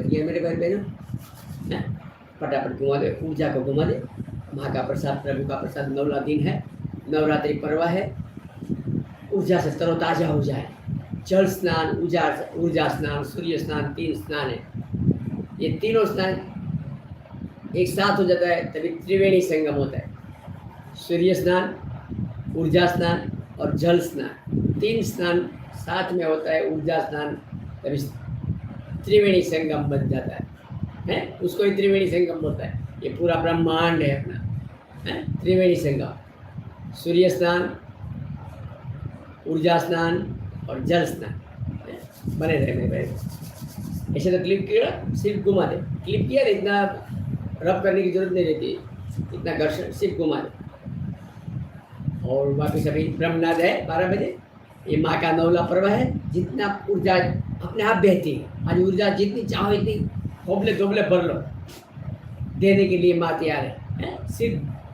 दिया मेरे भाई बहनों, हैं? फटाफट घुमा दे, ऊर्जा को घुमा दे। माँ का प्रसाद, प्रभु का प्रसाद, 9वां दिन है, नवरात्रि पर्व है, ऊर्जा से तरोताजा हो जाए। जल स्नान, ऊर्जा स्नान, सूर्य स्नान, 3 स्नान है। ये तीनों स्नान एक साथ हो जाता है तभी त्रिवेणी संगम होता है। सूर्य स्नान, ऊर्जा स्नान और जल स्नान, 3 स्नान साथ में होता है। ऊर्जा स्नान तभी त्रिवेणी संगम बन जाता है, उसको ही त्रिवेणी संगम होता है। ये पूरा ब्रह्मांड है अपना, है त्रिवेणी संगम। सूर्य स्नान, ऊर्जा स्नान और जल स्नान बने रहे मेरे भाई। ऐसे तो क्लिप किया, सिर्फ घुमा दे, क्लिप किया, इतना रब करने की जरूरत नहीं रहती, इतना घर्षण, सिर्फ घुमा दे। और वापिस अभी ब्रह्मनाद है 12 बजे। ये माँ का 9वां पर्व है। जितना ऊर्जा अपने आप बहती है, आज ऊर्जा जितनी चाहो इतनी खोबले दोबले भर लो, देने के लिए माँ तैयार है। सिर्फ